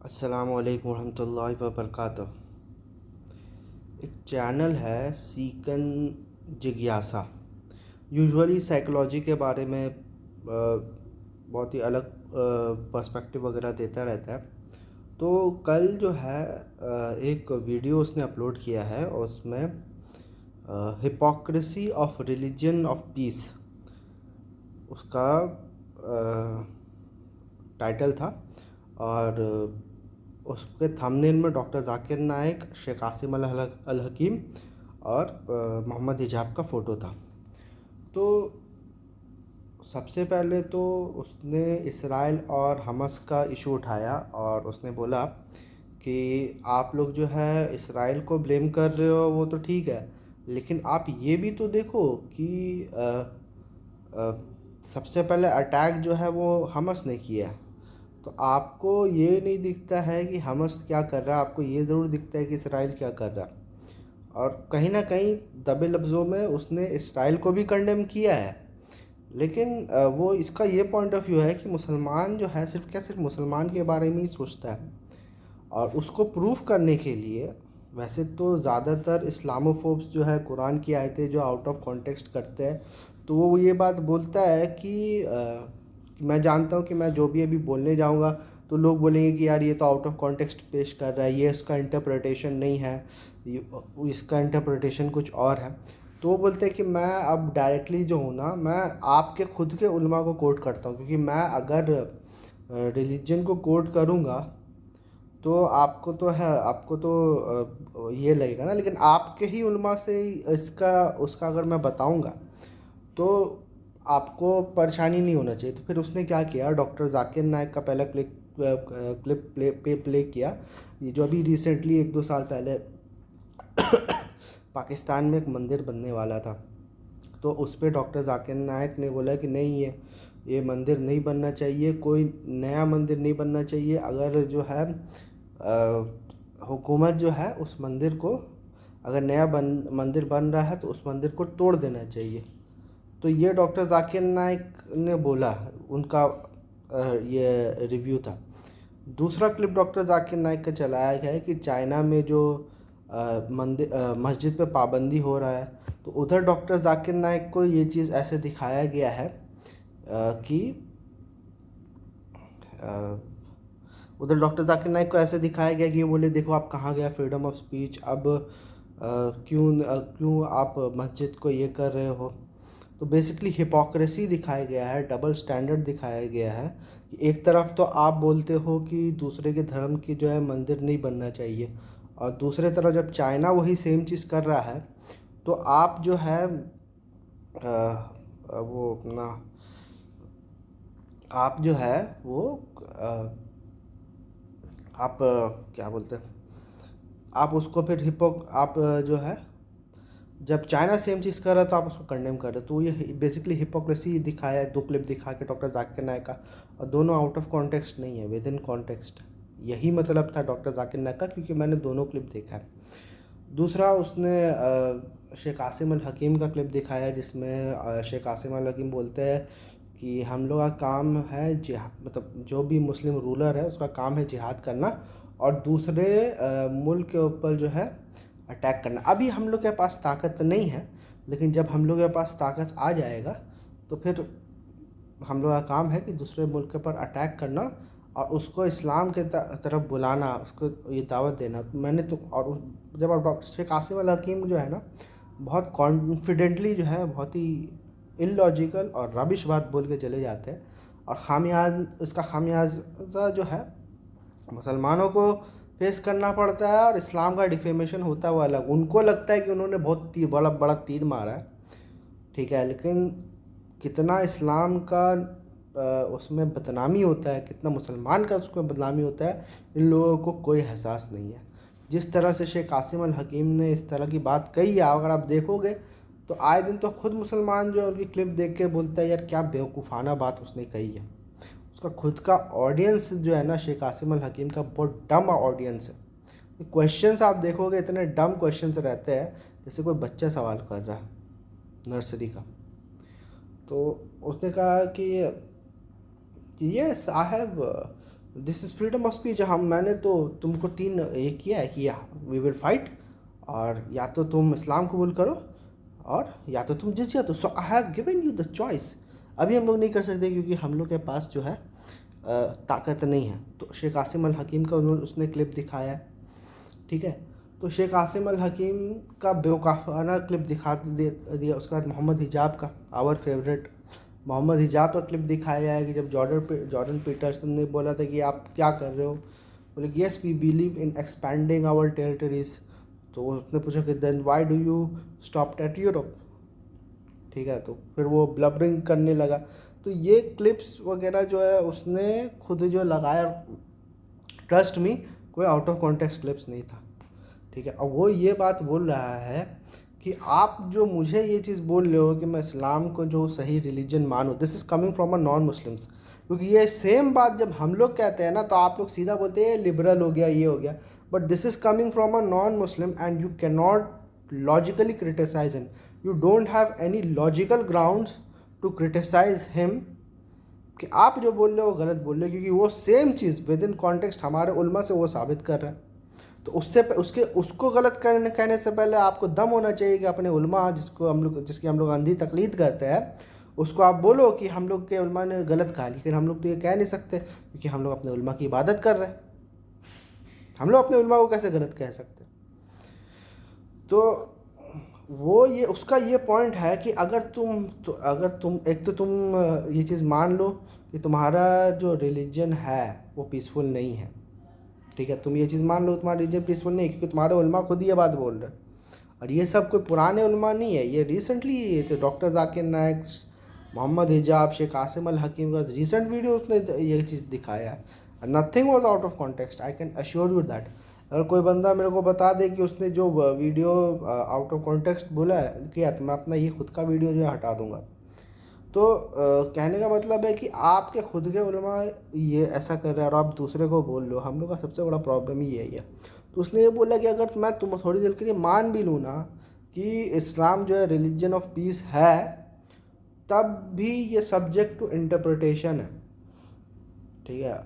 अस्सलामु अलैकुम रहमतुल्लाहि व बरकातुहू। एक चैनल है सीकन जिज्ञासा। यूजुअली साइकोलॉजी के बारे में बहुत ही अलग पर्सपेक्टिव वगैरह देता रहता है। तो कल जो है एक वीडियो उसने अपलोड किया है और उसमें hypocrisy of religion of peace उसका टाइटल था। और उसके थंबनेल में डॉक्टर जाकिर नाइक, शेख आसिम अल हकीम और मोहम्मद हिजाब का फ़ोटो था। तो सबसे पहले तो उसने इसराइल और हमास का इशू उठाया और उसने बोला कि आप लोग जो है इसराइल को ब्लेम कर रहे हो, वो तो ठीक है, लेकिन आप ये भी तो देखो कि सबसे पहले अटैक जो है वो हमास ने किया। तो आपको ये नहीं दिखता है कि हमास क्या कर रहा है, आपको ये ज़रूर दिखता है कि इसराइल क्या कर रहा है। और कहीं ना कहीं दबे लफ्ज़ों में उसने इसराइल को भी कंडेम किया है। लेकिन वो इसका ये पॉइंट ऑफ व्यू है कि मुसलमान जो है सिर्फ मुसलमान के बारे में ही सोचता है। और उसको प्रूफ करने के लिए वैसे तो ज़्यादातर इस्लामोफोब्स जो है कुरान की आयतें जो आउट ऑफ कॉन्टेक्स्ट करते हैं, तो वो ये बात बोलता है कि मैं जानता हूँ कि मैं जो भी अभी बोलने जाऊँगा तो लोग बोलेंगे कि यार ये तो आउट ऑफ कॉन्टेक्स्ट पेश कर रहा है, ये इसका इंटरप्रिटेशन नहीं है, इसका इंटरप्रिटेशन कुछ और है। तो वो बोलते हैं कि मैं अब डायरेक्टली जो हूँ ना, मैं आपके खुद के उलमा को कोट करता हूँ, क्योंकि मैं अगर रिलीजन को कोट करूँगा तो आपको तो ये लगेगा ना, लेकिन आपके ही उलमा से इसका उसका अगर मैं बताऊंगा तो आपको परेशानी नहीं होना चाहिए। तो फिर उसने क्या किया, डॉक्टर जाकिर नाइक का पहला क्लिप प्ले किया, ये जो अभी रिसेंटली 1-2 साल पहले पाकिस्तान में एक मंदिर बनने वाला था। तो उस पर डॉक्टर जाकिर नाइक ने बोला कि नहीं, ये मंदिर नहीं बनना चाहिए, कोई नया मंदिर नहीं बनना चाहिए। अगर जो है हुकूमत जो है उस मंदिर को, अगर नया मंदिर बन रहा है तो उस मंदिर को तोड़ देना चाहिए। तो ये डॉक्टर जाकिर नाइक ने बोला, उनका ये रिव्यू था। दूसरा क्लिप डॉक्टर जाकिर नाइक का चलाया गया है कि चाइना में जो मस्जिद पे पाबंदी हो रहा है, तो उधर डॉक्टर जाकिर नाइक को ये चीज़ ऐसे दिखाया गया है कि उधर डॉक्टर जाकिर नाइक को ऐसे दिखाया गया कि ये बोले देखो आप कहाँ गया फ्रीडम ऑफ स्पीच, अब क्यों आप मस्जिद को ये कर रहे हो। तो बेसिकली हिपोक्रेसी दिखाया गया है, डबल स्टैंडर्ड दिखाया गया है कि एक तरफ तो आप बोलते हो कि दूसरे के धर्म की जो है मंदिर नहीं बनना चाहिए, और दूसरे तरफ जब चाइना वही सेम चीज़ कर रहा है तो आप जो है वो अपना आप जो है वो आप क्या बोलते हैं, आप उसको फिर आप जो है जब चाइना सेम चीज़ कर रहा है तो आप उसको कंडेम कर रहे हो। तो ये बेसिकली हिपोक्रेसी दिखाया है, 2 क्लिप दिखा के डॉक्टर जाकिर नाइक का, और दोनों आउट ऑफ कॉन्टेक्स्ट नहीं है, विद इन कॉन्टेक्स्ट। यही मतलब था डॉक्टर जाकिर नाइक का, क्योंकि मैंने दोनों क्लिप देखा है। दूसरा उसने शेख आसिम अल हकीम का क्लिप दिखाया, जिसमें शेख आसिम अल हकीम बोलते हैं कि हम लोग का काम है जिहाद, मतलब जो भी मुस्लिम रूलर है उसका काम है जिहाद करना और दूसरे मुल्क के ऊपर जो है अटैक करना। अभी हम लोग के पास ताकत नहीं है, लेकिन जब हम लोग के पास ताकत आ जाएगा तो फिर हम लोग का काम है कि दूसरे मुल्क के ऊपर अटैक करना और उसको इस्लाम के तरफ बुलाना, उसको ये दावत देना। मैंने तो और जब आप डॉक्टर शेख आसिम अल हकीम जो है ना, बहुत कॉन्फिडेंटली जो है बहुत ही इलॉजिकल और रबिश बात बोल के चले जाते हैं, और इसका खामियाजा जो है मुसलमानों को फेस करना पड़ता है, और इस्लाम का डिफेमेशन होता है वो अलग। उनको लगता है कि उन्होंने बहुत बड़ा बड़ा तीर मारा है, ठीक है, लेकिन कितना इस्लाम का उसमें बदनामी होता है, कितना मुसलमान का उसमें बदनामी होता है, इन लोगों को कोई एहसास नहीं है। जिस तरह से शेख आसिम अल हकीम ने इस तरह की बात कही है, अगर आप देखोगे तो आए दिन तो खुद मुसलमान जो है उनकी क्लिप देख के बोलता है यार क्या बेवकूफ़ाना बात उसने कही है। उसका खुद का ऑडियंस जो है ना शेख आसिम अल हकीम का, बहुत डम ऑडियंस है। क्वेश्चंस आप देखोगे इतने डम क्वेश्चंस रहते हैं जैसे कोई बच्चा सवाल कर रहा है नर्सरी का। तो उसने कहा कि yes I have this is freedom of speech. हम मैंने तो तुमको तीन ये किया है कि वी विल फाइट, और या तो तुम इस्लाम कबूल करो और या तो तुम जिजिया दो। So I have given you the choice. अभी हम लोग नहीं कर सकते क्योंकि हम लोग के पास जो है ताकत नहीं है। तो शेख आसिम अल हकीम का उसने क्लिप दिखाया है, ठीक है। तो शेख आसिम अल हकीम का बेवकाफ़ाना क्लिप दिया। उसके बाद मोहम्मद हिजाब का, आवर फेवरेट मोहम्मद हिजाब का क्लिप दिखाया है कि जब जॉर्डन पीटरसन ने बोला था कि आप क्या कर रहे हो, बोले yes we believe in expanding our territories. तो उसने पूछा कि then why do you stop at Europe, ठीक है। तो फिर वो ब्लबरिंग करने लगा। तो ये क्लिप्स वगैरह जो है उसने खुद जो लगाया, ट्रस्ट मी, कोई आउट ऑफ कॉन्टेक्स्ट क्लिप्स नहीं था, ठीक है। और वो ये बात बोल रहा है कि आप जो मुझे ये चीज़ बोल रहे हो कि मैं इस्लाम को जो सही रिलीजन मानूँ, this is coming from a non Muslims. क्योंकि ये सेम बात जब हम लोग कहते हैं ना तो आप लोग सीधा बोलते हैं लिबरल हो गया, ये हो गया। But this is coming from a non Muslim and you can not logically criticise him. You don't have any logical grounds to criticise him कि आप जो बोल रहे हो गलत बोल रहे हो, क्योंकि वो same cheese with in context हमारे उल्मा से वो साबित कर रहा है। तो उसको गलत कहने से पहले आपको दम होना चाहिए कि अपने उल्मा जिसकी हम लोग अंधी तकलीद करते हैं, उसको आप बोलो कि हम लोग के उल्मा ने गलत कहा। लेकिन हम लोग तो ये कह नहीं सकते क्योंकि हम लोग अपने उल्मा की इबादत कर रहे हैं। हम लोग अपने उल्मा को कैसे गलत कह सकते? तो वो ये उसका ये पॉइंट है कि अगर तुम एक तो तुम ये चीज़ मान लो कि तुम्हारा जो रिलीजन है वो पीसफुल नहीं है, ठीक है। तुम ये चीज़ मान लो तुम्हारा रिलीजन पीसफुल नहीं है क्योंकि तुम्हारे उल्मा खुद ये बात बोल रहे हैं। और ये सब कोई पुराने उल्मा नहीं है, ये रिसेंटली ये तो डॉक्टर जाकिर नाइक, मोहम्मद हिजाब, शेख आसिम अल हकीम का रिसेंट वीडियो उसने ये चीज़ दिखाया है। Nothing was out of context, I can assure you that. अगर कोई बंदा मेरे को बता दे कि उसने जो वीडियो आउट ऑफ कॉन्टेक्स्ट बोला है किया, तो मैं अपना ये खुद का वीडियो जो है हटा दूंगा। तो कहने का मतलब है कि आपके खुद के उलमा ये ऐसा कर रहे हैं और आप दूसरे को बोल लो। हम लोग का सबसे बड़ा प्रॉब्लम ही यही है। तो उसने ये बोला कि अगर मैं तुम थोड़ी देर के लिए मान भी लूँ ना कि इस्लाम जो है रिलीजन ऑफ पीस है, तब भी ये सब्जेक्ट टू इंटरप्रिटेशन है, ठीक है।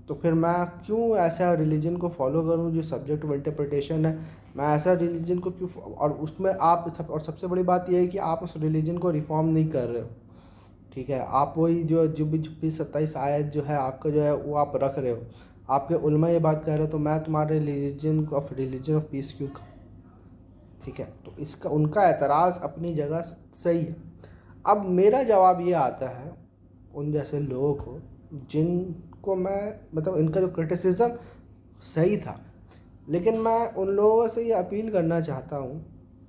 तो फिर मैं क्यों ऐसा रिलीजन को फॉलो करूं जो सब्जेक्ट ऑफ इंटरप्रिटेशन है? मैं ऐसा रिलीजन को क्यों, और उसमें और सबसे बड़ी बात यह है कि आप उस रिलीजन को रिफॉर्म नहीं कर रहे हो, ठीक है। आप वही जो भी 26-27 आयत जो है आपका जो है वो आप रख रहे हो। आपके उलमा ये बात कह रहे हो तो मैं तुम्हारे रिलीजन ऑफ पीस क्यों कहूँ, ठीक है। तो इसका उनका एतराज़ अपनी जगह सही है। अब मेरा जवाब ये आता है उन जैसे लोगों को जिनको मैं मतलब इनका जो क्रिटिसिज्म सही था, लेकिन मैं उन लोगों से ये अपील करना चाहता हूँ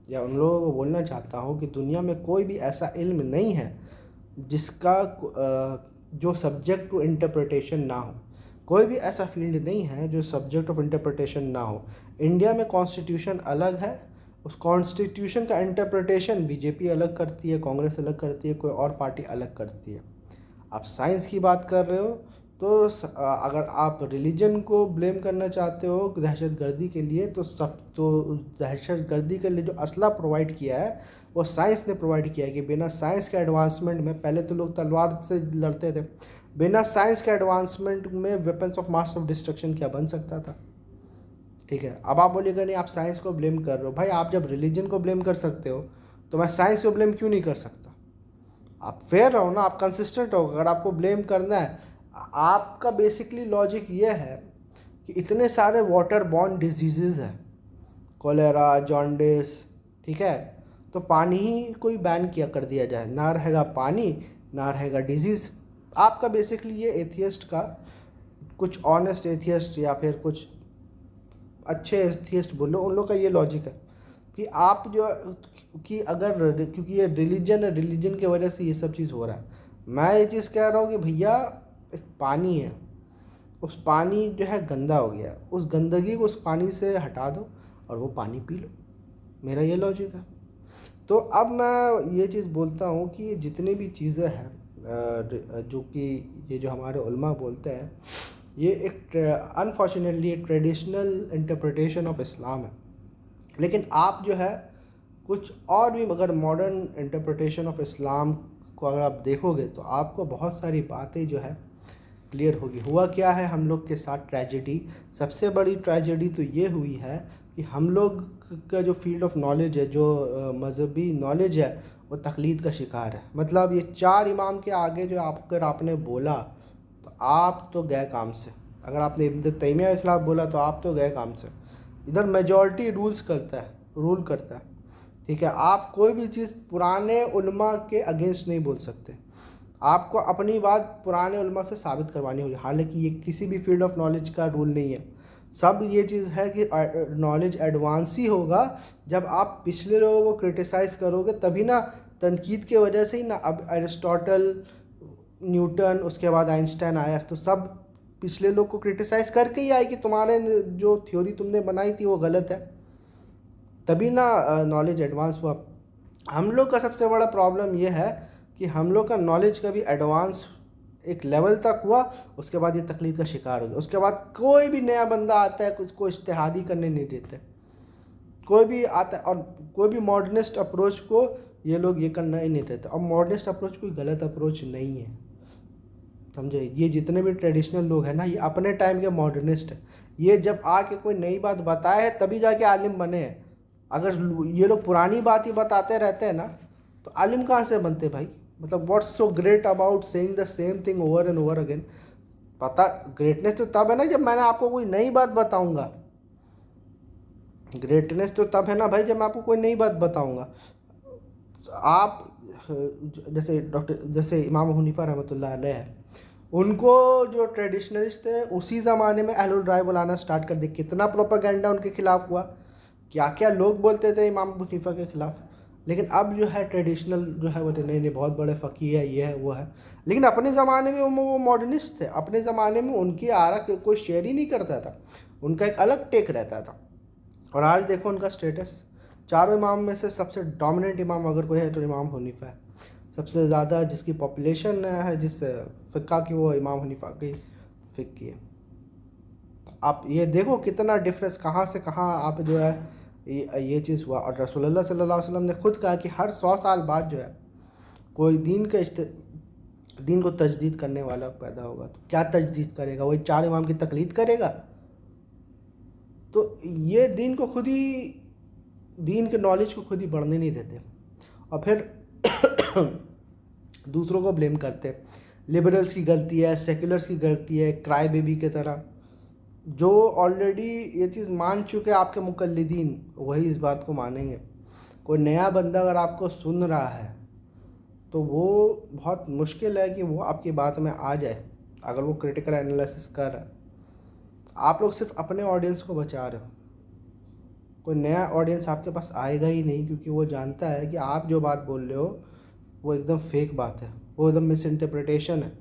या उन लोगों को बोलना चाहता हूँ कि दुनिया में कोई भी ऐसा इल्म नहीं है जिसका जो सब्जेक्ट टू इंटरप्रिटेशन ना हो। कोई भी ऐसा फील्ड नहीं है जो सब्जेक्ट ऑफ इंटरप्रिटेशन ना हो। इंडिया में कॉन्स्टिट्यूशन अलग है, उस कॉन्स्टिट्यूशन का इंटरप्रिटेशन बीजेपी अलग करती है, कांग्रेस अलग करती है, कोई और पार्टी अलग करती है। आप साइंस की बात कर रहे हो तो अगर आप रिलीजन को ब्लेम करना चाहते हो दहशतगर्दी के लिए, तो दहशतगर्दी के लिए जो असला प्रोवाइड किया है वो साइंस ने प्रोवाइड किया है। कि बिना साइंस के एडवांसमेंट में, पहले तो लोग तलवार से लड़ते थे, बिना साइंस के एडवांसमेंट में weapons of mass of destruction क्या बन सकता था, ठीक है। अब आप बोलिएगा नहीं आप साइंस को ब्लेम कर रहे हो। भाई आप जब रिलीजन को ब्लेम कर सकते हो तो मैं साइंस को ब्लेम क्यों नहीं कर सकता? आप फेयर रहो ना, आप कंसिस्टेंट हो। अगर आपको ब्लेम करना है, आपका बेसिकली लॉजिक ये है कि इतने सारे वाटर बॉर्न डिजीज़ हैं, कोलेरा, जॉन्डिस, ठीक है। तो पानी ही कोई बैन किया कर दिया जाए, ना रहेगा पानी ना रहेगा डिजीज़। आपका बेसिकली ये एथियस्ट का, कुछ ऑनेस्ट एथियस्ट या फिर कुछ अच्छे एथियस्ट बोलो, उन लोग का ये लॉजिक है कि आप जो कि अगर क्योंकि ये रिलीजन है, रिलीजन की वजह से ये सब चीज़ हो रहा है। मैं ये चीज़ कह रहा हूँ कि भैया एक पानी है, उस पानी जो है गंदा हो गया, उस गंदगी को उस पानी से हटा दो और वो पानी पी लो। मेरा ये लॉजिक है। तो अब मैं ये चीज़ बोलता हूँ कि जितनी भी चीज़ें हैं जो कि ये जो हमारे उल्मा बोलते हैं, ये एक अनफॉर्चुनेटली एक ट्रेडिशनल इंटरप्रिटेशन ऑफ इस्लाम है। लेकिन आप जो है कुछ और भी अगर मॉडर्न इंटरप्रिटेशन ऑफ इस्लाम को अगर आप देखोगे तो आपको बहुत सारी बातें जो है क्लियर होगी। हुआ क्या है हम लोग के साथ ट्रेजेडी, सबसे बड़ी ट्रेजेडी तो ये हुई है कि हम लोग का जो फील्ड ऑफ नॉलेज है, जो मज़हबी नॉलेज है, वो तकलीद का शिकार है। मतलब ये 4 इमाम के आगे जो अगर आपने बोला तो आप तो गए काम से। अगर आपने इब्न तैमिया के ख़िलाफ़ बोला तो आप तो गए काम से। इधर मेजॉरिटी रूल करता है, ठीक है। आप कोई भी चीज़ पुराने उलमा के अगेंस्ट नहीं बोल सकते। आपको अपनी बात पुराने उलमा से साबित करवानी होगी। हालांकि ये किसी भी फील्ड ऑफ नॉलेज का रूल नहीं है। सब ये चीज़ है कि नॉलेज एडवांस ही होगा जब आप पिछले लोगों को क्रिटिसाइज़ करोगे, तभी ना। तनकीद की वजह से ही ना अब एरिस्टोटल, न्यूटन, उसके बाद आइंस्टाइन आया, तो सब पिछले लोग को क्रिटिसाइज़ करके ही आए कि तुम्हारे जो थ्योरी तुमने बनाई थी वो गलत है। तभी ना नॉलेज एडवांस हुआ। हम लोग का सबसे बड़ा प्रॉब्लम ये है कि हम लोग का नॉलेज कभी एडवांस एक लेवल तक हुआ, उसके बाद ये तकलीद का शिकार हो गया। उसके बाद कोई भी नया बंदा आता है, कुछ को इज्तिहादी करने नहीं देते। कोई भी आता है और कोई भी मॉडर्निस्ट अप्रोच को ये लोग ये करना ही नहीं देते। और मॉडर्निस्ट अप्रोच कोई गलत अप्रोच नहीं है, समझे। ये जितने भी ट्रेडिशनल लोग हैं ना, ये अपने टाइम के मॉडर्निस्ट हैं। ये जब आके कोई नई बात बताए है तभी जाके आलिम बने हैं। अगर ये लोग पुरानी बात ही बताते रहते हैं ना, तो आलिम कहाँ से बनते भाई। मतलब what's so great about saying the same thing over and over again. पता ग्रेटनेस तो तब है ना जब मैंने आपको कोई नई बात बताऊंगा। ग्रेटनेस तो तब है ना भाई जब मैं आपको कोई नई बात बताऊंगा। आप जैसे इमाम हनीफा रहमतुल्लाह अलैह है, उनको जो ट्रेडिशनलिस्ट थे उसी ज़माने में अहलुल राय बुलाना स्टार्ट कर दिया। कितना प्रोपागेंडा उनके खिलाफ हुआ, क्या क्या लोग बोलते थे इमाम हनीफा के खिलाफ। लेकिन अब जो है ट्रेडिशनल जो है वो नहीं नहीं बहुत बड़े फ़कीह है, ये है वो है। लेकिन अपने ज़माने में वो मॉडर्निस्ट थे। अपने ज़माने में उनकी आरा कोई शेयर ही नहीं करता था, उनका एक अलग टेक रहता था। और आज देखो उनका स्टेटस। चारों इमाम में से सबसे डोमिनेंट इमाम अगर कोई है तो इमाम हनीफा है। सबसे ज़्यादा जिसकी पॉपुलेशन है, जिस फ़िक्का की, वो इमाम हनीफा की फ़िक की है। आप ये देखो कितना डिफरेंस, कहाँ से कहाँ आप जो है ये चीज़ हुआ। और रसूलुल्लाह सल्लल्लाहु अलैहि वसल्लम ने खुद कहा कि हर 100 साल बाद जो है कोई दीन को तजदीद करने वाला पैदा होगा। तो क्या तजदीद करेगा, वही 4 इमाम की तकलीद करेगा। तो ये दीन को खुद ही, दीन के नॉलेज को खुद ही बढ़ने नहीं देते। और फिर दूसरों को ब्लेम करते हैं। लिबरल्स की गलती है, सेकुलर्स की गलती है, क्राई बेबी के तरह। जो ऑलरेडी ये चीज़ मान चुके आपके मुकल्लिदीन, वही इस बात को मानेंगे। कोई नया बंदा अगर आपको सुन रहा है तो वो बहुत मुश्किल है कि वो आपकी बात में आ जाए, अगर वो क्रिटिकल एनालिसिस कर रहा है। आप लोग सिर्फ अपने ऑडियंस को बचा रहे हो। कोई नया ऑडियंस आपके पास आएगा ही नहीं, क्योंकि वो जानता है कि आप जो बात बोल रहे हो वो एकदम फेक बात है, वो एकदम मिस इंटरप्रिटेशन है।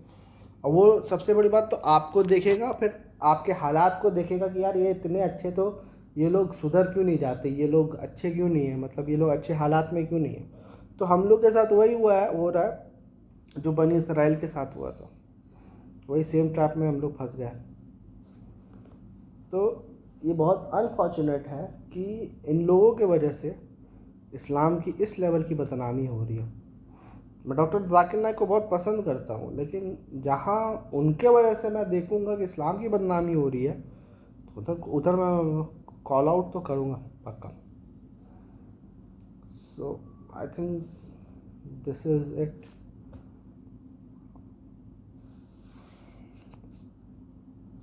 और वो सबसे बड़ी बात तो आपको देखेगा, फिर आपके हालात को देखेगा कि यार ये इतने अच्छे, तो ये लोग सुधर क्यों नहीं जाते, ये लोग अच्छे क्यों नहीं है, मतलब ये लोग अच्छे हालात में क्यों नहीं है। तो हम लोग के साथ वही हुआ है, हो रहा है जो बनी इसराइल के साथ हुआ था। वही सेम ट्रैप में हम लोग फंस गए। तो ये बहुत अनफॉर्चुनेट है कि इन लोगों के वजह से इस्लाम की इस लेवल की बदनामी हो रही है। मैं डॉक्टर जाकिर नाइक को बहुत पसंद करता हूँ, लेकिन जहाँ उनके वजह से मैं देखूँगा कि इस्लाम की बदनामी हो रही है, तो उधर उधर मैं कॉल आउट तो करूँगा पक्का। So I think this is it.